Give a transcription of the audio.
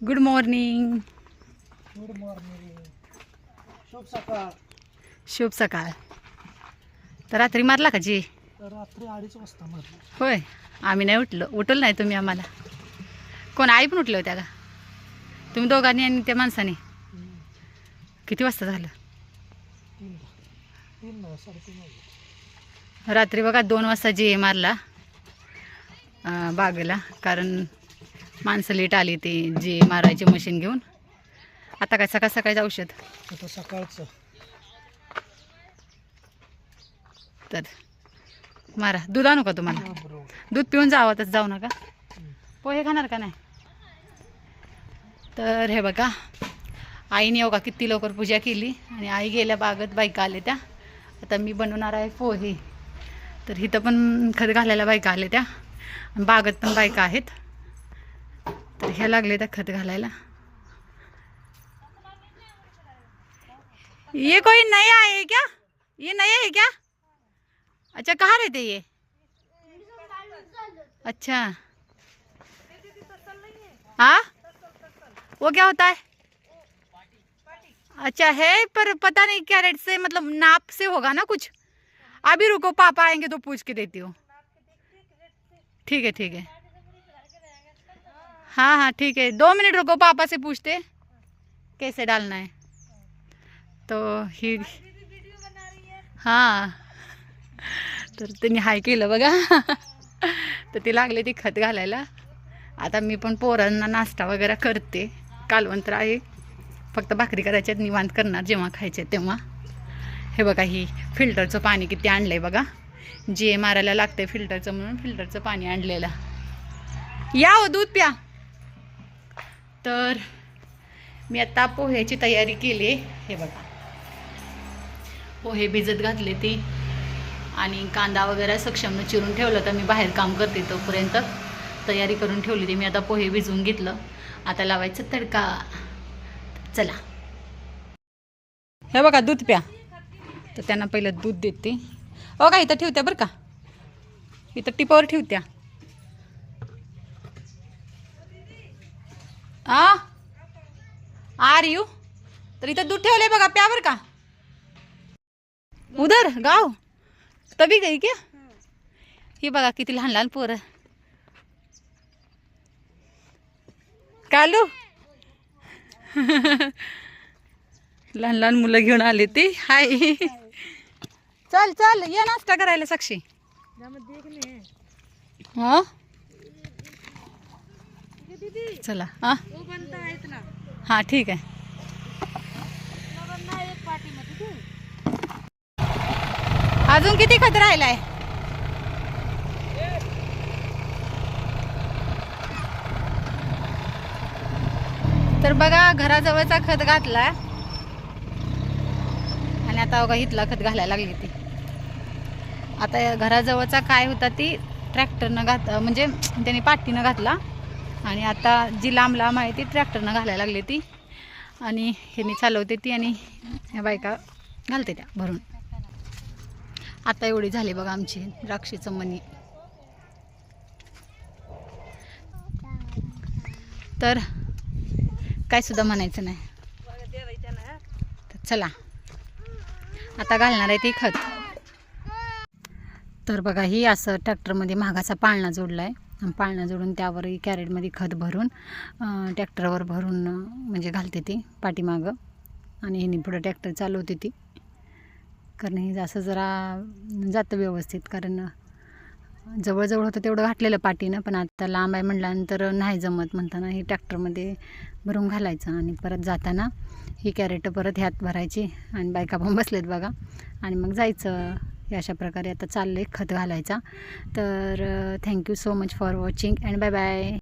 Good morning. Good morning. शुभ सकाळ. शुभ सकाळ. तर रात्री मारला का जी? रात्री 2:30 वाजता मारली. होय, आम्ही नाही उठलं नाही तुम्ही आम्हाला. कोण आई पण उठल्या होत्या का? तुम्ही दोघांनी आणि त्या माणसाने? किती वाजता झालं? 3:30 वाजता. रात्री बघा 2 वाजता जी मारला बागेला, कारण माणसं लेट आली ती जी मारायची मशीन घेऊन. आता काय सकाळ सकाळचं औषध आता सकाळचं. तर मारा. दूध आणू का तुम्हाला? बरोबर. दूध पिऊन जावं, तर जाऊ नका. पोहे खाणार का नाही? तर हे बघा, आईने बघा किती लवकर पूजा केली आणि आई गेल्या बागेत बायका आल्या त्या. आता मी बनवणार आहे पोहे. तर इथं पण खत घालायला बायका आल्या त्या आणि बागेत पण बायका आहेत. तर ह्या लागले त्या खत घालायला. ये कोई नया है क्या? ये नया है क्या? अच्छा, कहाँ रहते ये? अच्छा, हाँ, वो क्या होता है? अच्छा है, पर पता नहीं क्या रेट से, मतलब नाप से होगा ना कुछ. अभी रुको, पापा आएंगे तो पूछ के देती हूँ. ठीक है ठीक है. हाँ हाँ ठीक है, 2 मिनट रुको, पापा से पूछते कैसे डालना है. तो ही हां, तर त्यांनी हाय केलं बघा. तर ती लागले ती खत घालायला. आता मी पण पोरांना नाश्ता वगैरे करते. कालवण तर आहे, फक्त भाकरी करायच्यात, निवांत करणार जेव्हा खायचे तेव्हा. हे बघा, ही फिल्टरचं पाणी किती आणलं आहे बघा. जे मारायला लागतंय फिल्टरचं, म्हणून फिल्टरचं पाणी आणलेलं. या हो, दूध प्या. तर मी आता पोह्याची तयारी केली आहे. हे बघा, पोहे भिजत घातले ती आणि कांदा वगैरे सक्षमनं चिरून ठेवलं. तर मी बाहेर काम करते तोपर्यंत तयारी करून ठेवली ती. मी आता पोहे भिजवून घेतलं, आता लावायचं तडका. चला, हे बघा, दूध प्या. तर त्यांना पहिलं दूध देते. हो का, इथं ठेवत्या बरं का, इथं टिपावर ठेवत्या. R you? तर इथं दूध ठेवलंय बघा, प्या बरं का. उधर गाव तभी गई क्या? ही बघा किती लहान लहान पोरं. कालू लहान लहान मुलं घेऊन आले ते. हाय, चल चल, या नाश्ता करायला साक्षी. हा चला. हा हा ठीक आहे. अजून किती खत राहिलाय? तर बघा, घराजवळचा खत घातला आणि आता बघा इथला खत घालायला लागली ती. आता घराजवळचा काय होता ती ट्रॅक्टरनं म्हणजे त्यांनी पाठीनं घातला आणि आता जी लांब लांब आहे ती ट्रॅक्टरनं घालायला लागली ती. आणि ह्यांनी चालवते ती आणि ह्या बायका घालते त्या भरून. आता एवढी झाली बघा आमची द्राक्षीचं मणी. तर काय सुद्धा म्हणायचं नाही. तर चला, आता घालणार आहे ती खत. तर बघा, ही असं ट्रॅक्टरमध्ये महागाचा पाळणा जोडला आहे. पाळणा जोडून त्यावर कॅरेटमध्ये खत भरून ट्रॅक्टरवर भरून म्हणजे घालते ती पाठीमागं. आणि ह्यानी पुढं ट्रॅक्टर चालवते ती. कारण हे असं जरा जातं व्यवस्थित, कारण जवळजवळ होतं तेवढं घातलेलं पाठीनं, पण आता लांब आहे म्हटल्यानंतर नाही जमत. म्हणताना हे ट्रॅक्टरमध्ये भरून घालायचं आणि परत जाताना ही कॅरेट परत ह्यात भरायची. आणि बायका पण बसलेत बघा, आणि मग जायचं. अशा प्रकारे आता चाललं आहे खत घालायचा. तर thank you so much for watching and bye bye.